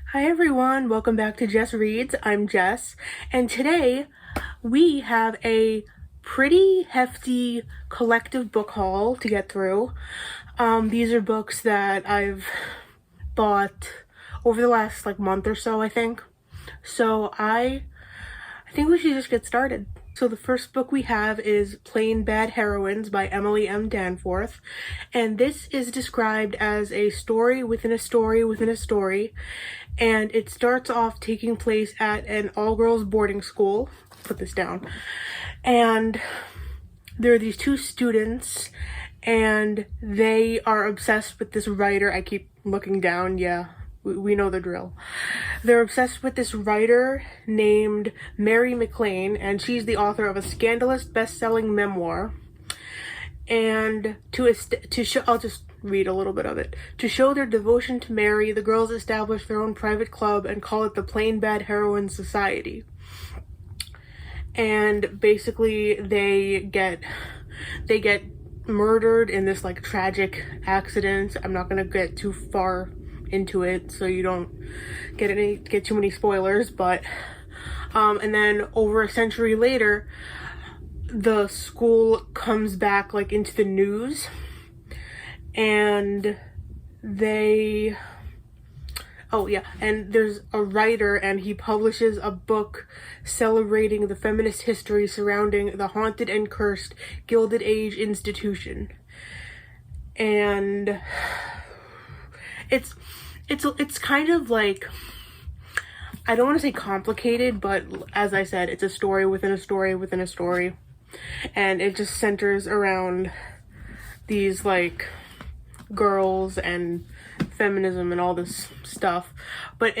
Hi everyone, welcome back to Jess Reads. I'm Jess, and today we have a pretty hefty collective book haul to get through. These are books that I've bought over the last month or so, I think. So I think we should just get started. So the first book we have is Plain Bad Heroines by Emily M. Danforth, and this is described as a story within a story within a story, and it starts off taking place at an all-girls boarding school. Put this down. And there are these two students, and they are obsessed with this writer. I keep looking down, yeah. We know the drill. They're obsessed with this writer named Mary McLean, and she's the author of a scandalous best-selling memoir. And to show, I'll just read a little bit of it. To show their devotion to Mary, the girls establish their own private club and call it the Plain Bad Heroines Society. And basically, they get murdered in this tragic accident. I'm not gonna get too far into it so you don't get too many spoilers, but and then over a century later the school comes back into the news, and and there's a writer, and he publishes a book celebrating the feminist history surrounding the haunted and cursed Gilded Age institution. And it's kind of I don't want to say complicated, but as I said, it's a story within a story within a story, and it just centers around these girls and feminism and all this stuff. But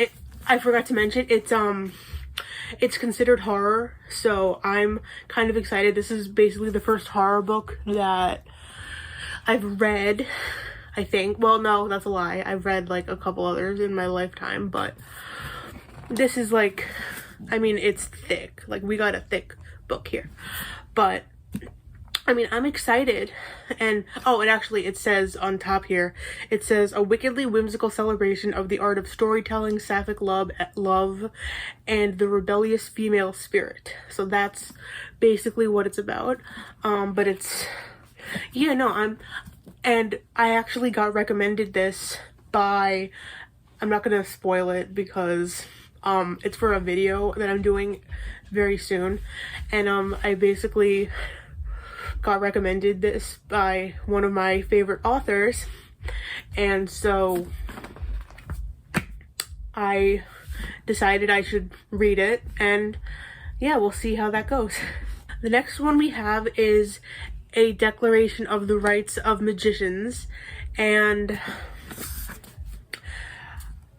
I forgot to mention, it's considered horror, so I'm kind of excited. This is basically the first horror book that I've read, I think. Well, no, that's a lie. I've read a couple others in my lifetime, but this is it's thick. We got a thick book here. But I'm excited. And it says on top here, it says a wickedly whimsical celebration of the art of storytelling, sapphic love, and the rebellious female spirit. So that's basically what it's about. But and I actually got recommended this by, I'm not gonna spoil it because it's for a video that I'm doing very soon, and I basically got recommended this by one of my favorite authors, and so I decided I should read it, and yeah, we'll see how that goes. The next one we have is A Declaration of the Rights of Magicians, and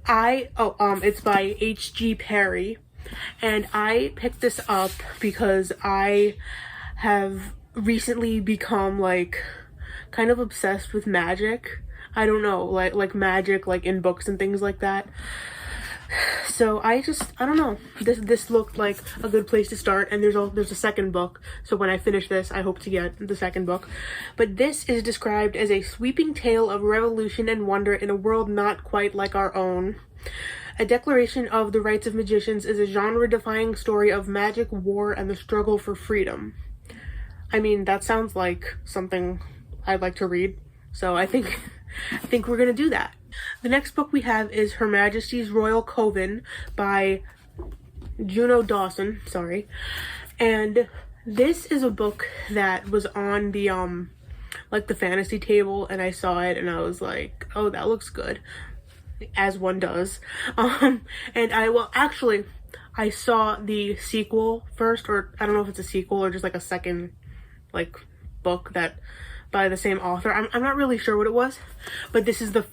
it's by H.G. Perry, and I picked this up because I have recently become kind of obsessed with magic. I don't know, like magic in books and things like that. So I don't know, this looked like a good place to start, and there's a second book, so when I finish this I hope to get the second book. But this is described as a sweeping tale of revolution and wonder in a world not quite like our own. A Declaration of the Rights of Magicians is a genre-defying story of magic, war, and the struggle for freedom. That sounds like something I'd like to read, so I think we're gonna do that. The next book we have is Her Majesty's Royal Coven by Juno Dawson, and this is a book that was on the the fantasy table, and I saw it and I was like, oh, that looks good, as one does. And I saw the sequel first, or I don't know if it's a sequel or just a second book that by the same author. I'm not really sure what it was, but this is the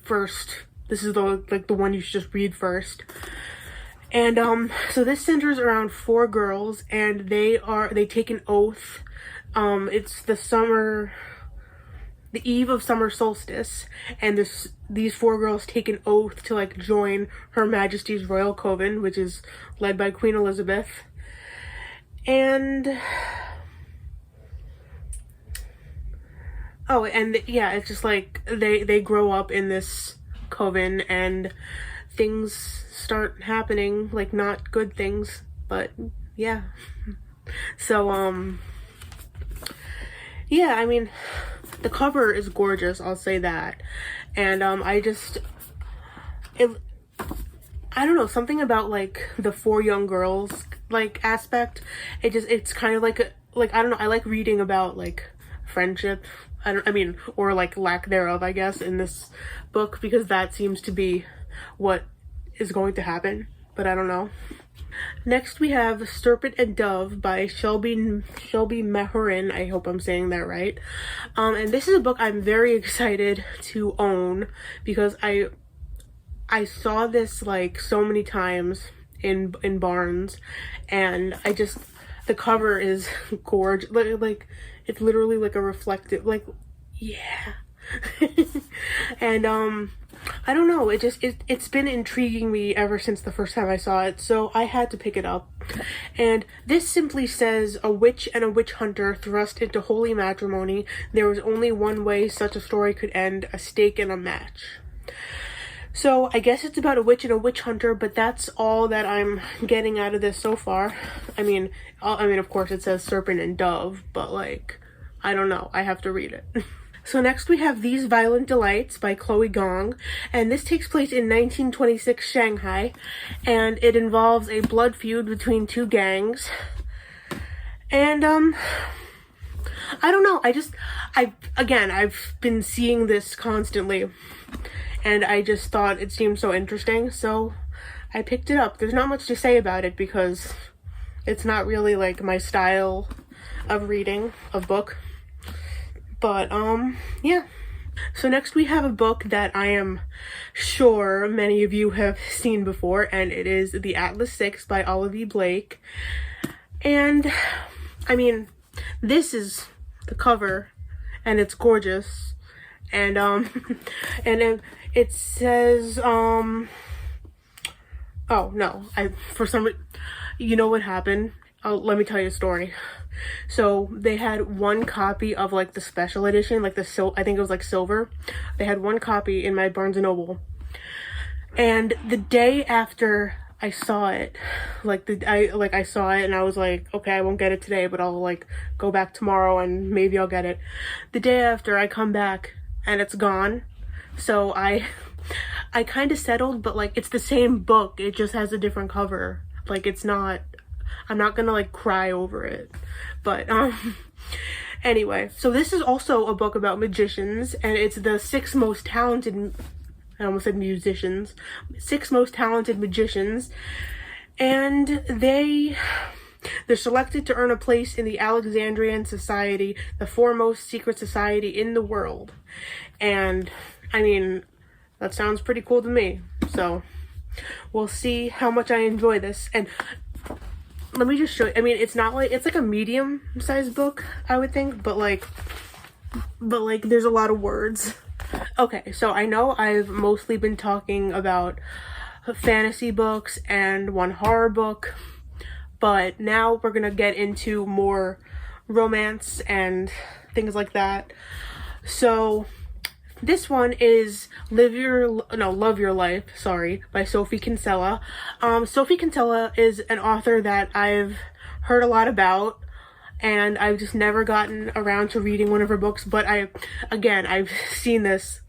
one you should just read first. And so this centers around four girls, and they take an oath. It's the eve of summer solstice, and these four girls take an oath to join Her Majesty's Royal Coven, which is led by Queen Elizabeth. And it's just they grow up in this coven, and things start happening, like not good things, but yeah. So yeah, I mean, the cover is gorgeous, I'll say that. And it, I don't know, something about like the four young girls like aspect. It's kind of like I don't know, I like reading about like friendship. I mean, or like lack thereof, I guess, in this book, because that seems to be what is going to happen, but I don't know. Next we have Serpent and Dove by Shelby Mehurin. I hope I'm saying that right. And this is a book I'm very excited to own, because I saw this like so many times in Barnes, and the cover is gorgeous. Like it's literally like a reflective, like, yeah. And I don't know, it's been intriguing me ever since the first time I saw it, so I had to pick it up. And this simply says, a witch and a witch hunter thrust into holy matrimony. There was only one way such a story could end: a stake and a match. So I guess it's about a witch and a witch hunter, but that's all that I'm getting out of this so far. I mean, of course it says Serpent and Dove, but like, I don't know, I have to read it. So next we have These Violent Delights by Chloe Gong, and this takes place in 1926 Shanghai, and it involves a blood feud between two gangs. And I don't know, I've been seeing this constantly, and I just thought it seemed so interesting, so I picked it up. There's not much to say about it because it's not really like my style of reading, of book. But yeah. So next we have a book that I am sure many of you have seen before, and it is The Atlas Six by Olivia Blake. And I mean, this is the cover, and it's gorgeous. And and it says oh no, you know what happened? Let me tell you a story. So they had one copy of like the special edition, like I think it was like silver. They had one copy in my Barnes and Noble, and the day after I saw it, I saw it and I was like, okay, I won't get it today, but I'll like go back tomorrow and maybe I'll get it. The day after, I come back and it's gone. So I kind of settled, but like it's the same book, it just has a different cover. Like I'm not gonna like cry over it, but anyway, so this is also a book about magicians, and it's the six most talented, I almost said musicians, six most talented magicians, and they're selected to earn a place in the Alexandrian Society, the foremost secret society in the world. And I mean, that sounds pretty cool to me, so we'll see how much I enjoy this. And let me just show you. I mean, it's like a medium-sized book, I would think, but like there's a lot of words. Okay, so I know I've mostly been talking about fantasy books and one horror book, but now we're gonna get into more romance and things like that. So this one is Love Your Life, by Sophie Kinsella. Sophie Kinsella is an author that I've heard a lot about, and I've just never gotten around to reading one of her books, but I've seen this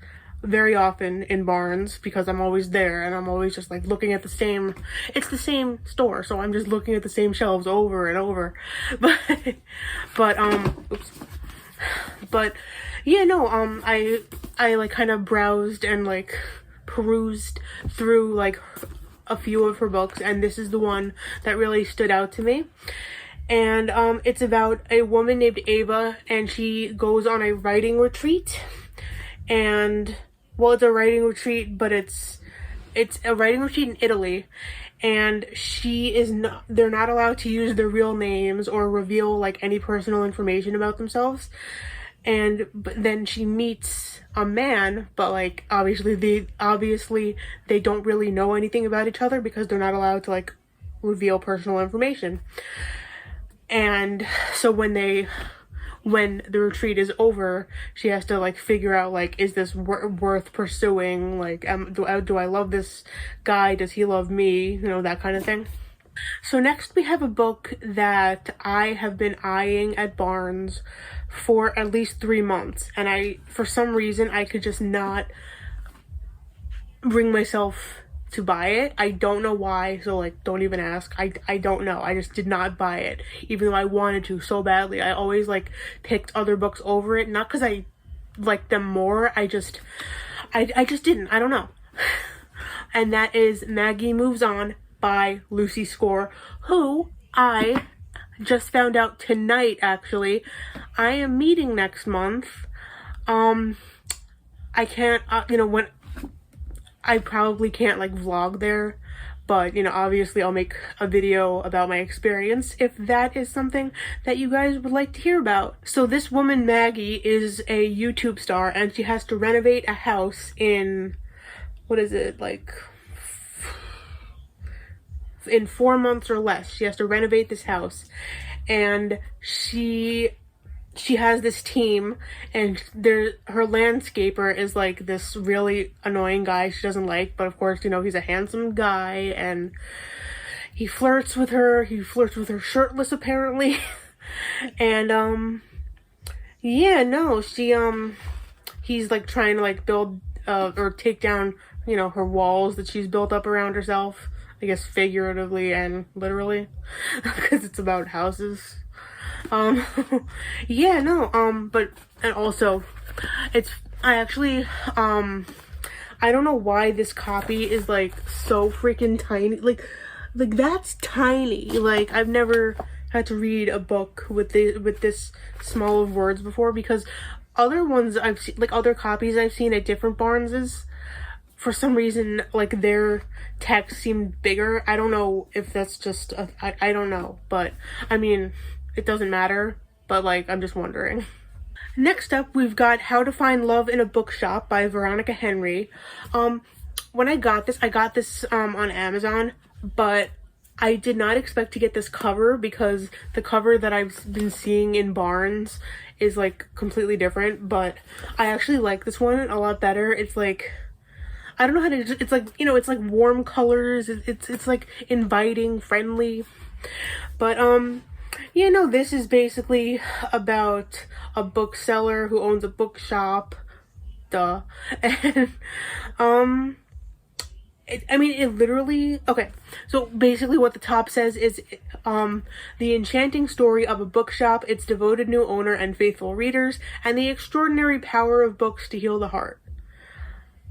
very often in Barnes because I'm always there and I'm always just like looking at it's the same store, so I'm just looking at the same shelves over and over. But yeah, no, I like kind of browsed and like perused through like a few of her books, and this is the one that really stood out to me. And it's about a woman named Ava, and she goes on a writing retreat. And well, it's a writing retreat, but it's a writing retreat in Italy, and they're not allowed to use their real names or reveal like any personal information about themselves. But then she meets a man, but like obviously they don't really know anything about each other because they're not allowed to like reveal personal information. And so when when the retreat is over, she has to like figure out like, is this worth pursuing? Like, do I love this guy? Does he love me? You know, that kind of thing. So next we have a book that I have been eyeing at Barnes for at least 3 months, and for some reason I could just not bring myself to buy it. I don't know why, so like, don't even ask. I don't know. I just did not buy it, even though I wanted to so badly. I always like picked other books over it, not because I liked them more. I just didn't. I don't know. And that is Maggie Moves On by Lucy Score, who I just found out tonight, actually. I am meeting next month. I can't, when I probably can't like vlog there, but obviously I'll make a video about my experience if that is something that you guys would like to hear about. So this woman, Maggie, is a YouTube star, and she has to renovate a house in, what is it, like in 4 months or less. She has to renovate this house, and she has this team, and her landscaper is like this really annoying guy she doesn't like, but of course, he's a handsome guy, and he flirts with her shirtless apparently. And yeah, no, he's like trying to like build or take down her walls that she's built up around herself, I guess figuratively and literally, because it's about houses. Yeah, no, but, and also, I actually, I don't know why this copy is, like, so freaking tiny, like, that's tiny. Like, I've never had to read a book with this small of words before, because other ones I've seen, like, other copies I've seen at different Barneses, for some reason, like, their text seemed bigger. I don't know if that's just, I don't know, but, I mean, it doesn't matter, but like, I'm just wondering. Next up, we've got How to Find Love in a Bookshop by Veronica Henry. When I got this on Amazon, but I did not expect to get this cover, because the cover that I've been seeing in Barnes is like completely different, but I actually like this one a lot better. It's like, I don't know how to, it's like, it's like warm colors, it's like inviting, friendly, but yeah, no, this is basically about a bookseller who owns a bookshop, duh, and, it literally, okay, so basically what the top says is, the enchanting story of a bookshop, its devoted new owner and faithful readers, and the extraordinary power of books to heal the heart.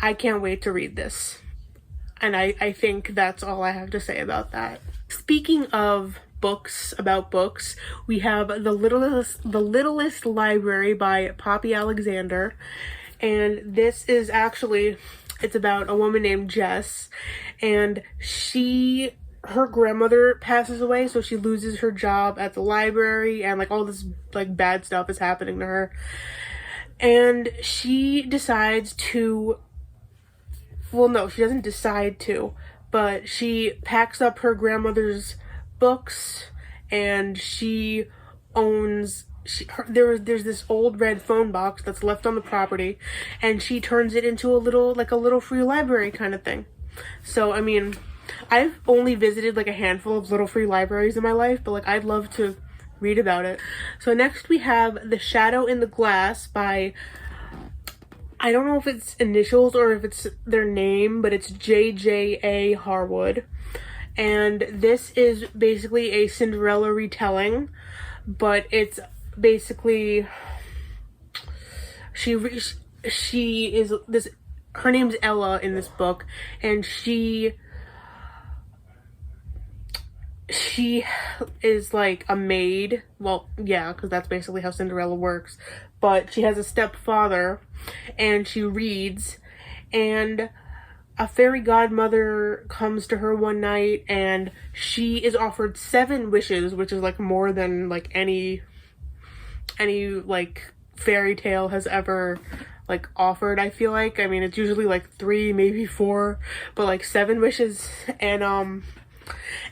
I can't wait to read this, and I think that's all I have to say about that. Speaking of books about books, we have The Littlest Library by Poppy Alexander, and this is actually, it's about a woman named Jess, and her grandmother passes away, so she loses her job at the library, and like all this like bad stuff is happening to her, and she decides to, well, no, she doesn't decide to, but she packs up her grandmother's books, and she owns, there's this old red phone box that's left on the property, and she turns it into a little free library kind of thing. So, I mean, I've only visited like a handful of little free libraries in my life, but like, I'd love to read about it. So next we have The Shadow in the Glass by, I don't know if it's initials or if it's their name, but it's J.J.A. Harwood. And this is basically a Cinderella retelling, but it's basically, she is this, her name's Ella in this book, and she is like a maid. Well, yeah, because that's basically how Cinderella works. But she has a stepfather, and she reads, and a fairy godmother comes to her one night, and she is offered 7 wishes, which is like more than like any like fairy tale has ever like offered, I feel like. I mean, it's usually like 3, maybe 4, but like 7 wishes. And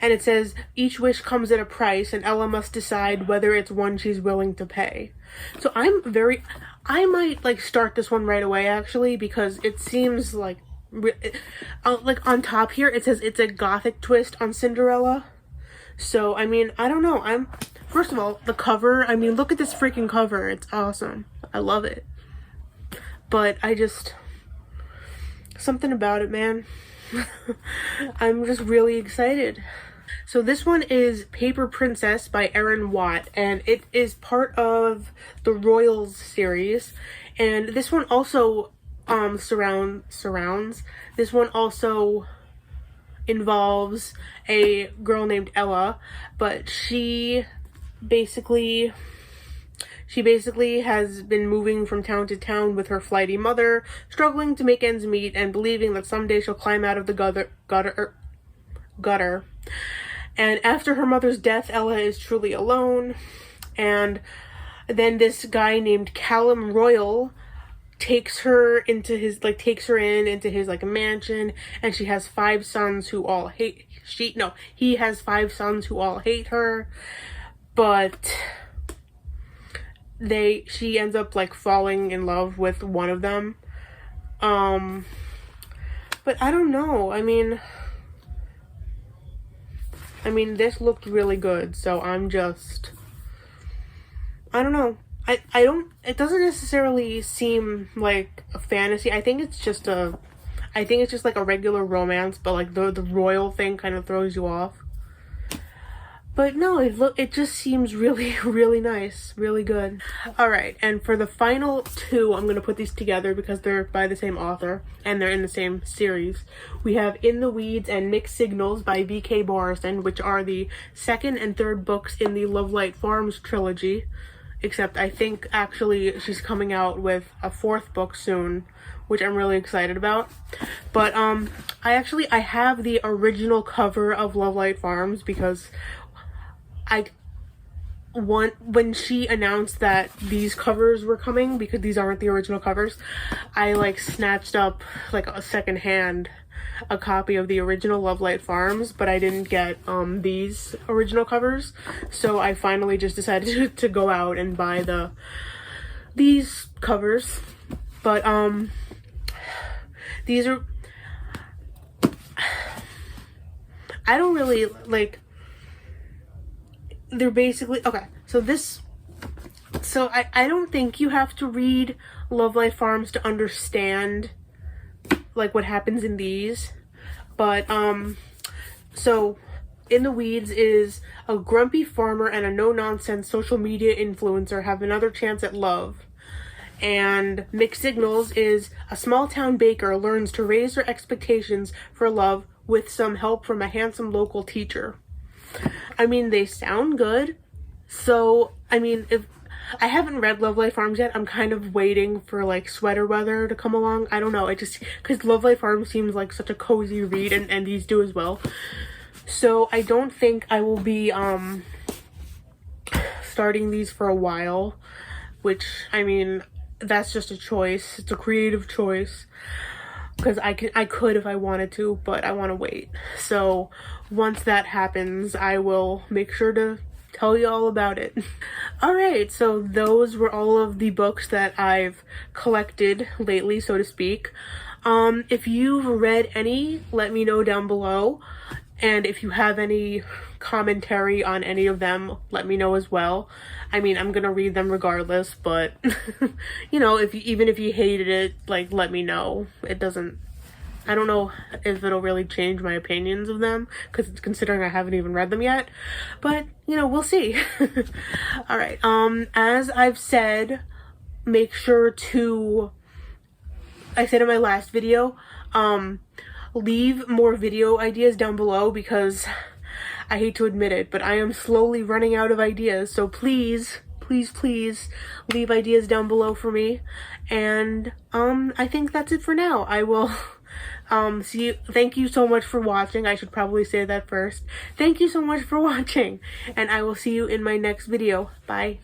And it says, each wish comes at a price and Ella must decide whether it's one she's willing to pay. So I might like start this one right away actually, because it seems like on top here it says it's a gothic twist on Cinderella. So I mean, I don't know. First of all, the cover, I mean, look at this freaking cover. It's awesome. I love it. But something about it, man. I'm just really excited. So this one is Paper Princess by Erin Watt, and it is part of the Royals series. And this one also surrounds. This one also involves a girl named Ella, but she basically has been moving from town to town with her flighty mother, struggling to make ends meet and believing that someday she'll climb out of the gutter. And after her mother's death, Ella is truly alone. And then this guy named Callum Royal takes her into his mansion, and she has 5 sons who all hate he has 5 sons who all hate her, but she ends up like falling in love with one of them. But I don't know. I mean this looked really good, so I don't know. It doesn't necessarily seem like a fantasy. I think it's just like a regular romance, but like the royal thing kind of throws you off. But no, it just seems really, really nice, really good. All right, and for the final 2, I'm gonna put these together because they're by the same author and they're in the same series. We have In the Weeds and Mixed Signals by V.K. Morrison, which are the 2nd and 3rd books in the Lovelight Farms trilogy. Except I think actually she's coming out with a 4th book soon, which I'm really excited about. But I have the original cover of Lovelight Farms because when she announced that these covers were coming, because these aren't the original covers, I like snatched up like a copy of the original Lovelight Farms, but I didn't get these original covers, so I finally just decided to go out and buy these covers. But these are, I don't really like, they're basically okay. So I don't think you have to read Lovelight Farms to understand like what happens in these, but so In the Weeds is a grumpy farmer and a no-nonsense social media influencer have another chance at love, and Mixed Signals is a small-town baker learns to raise her expectations for love with some help from a handsome local teacher. I mean, they sound good. So, I mean, if I haven't read Lovelight Farms yet, I'm kind of waiting for like sweater weather to come along. I don't know. Because Lovelight Farms seems like such a cozy read, and these do as well. So I don't think I will be starting these for a while, which, I mean, that's just a choice. It's a creative choice. Because I could if I wanted to, but I want to wait. So once that happens, I will make sure to tell you all about it. Alright, so those were all of the books that I've collected lately, so to speak. If you've read any, let me know down below. And if you have any commentary on any of them, let me know as well. I mean, I'm gonna read them regardless, but you know, even if you hated it, like, let me know. I don't know if it'll really change my opinions of them, because considering I haven't even read them yet, but you know, we'll see. All right, as I've said, make sure to, I said in my last video, leave more video ideas down below, because I hate to admit it, but I am slowly running out of ideas. So please, please, please leave ideas down below for me. And I think that's it for now. I will see you. Thank you so much for watching. I should probably say that first. Thank you so much for watching, and I will see you in my next video. Bye.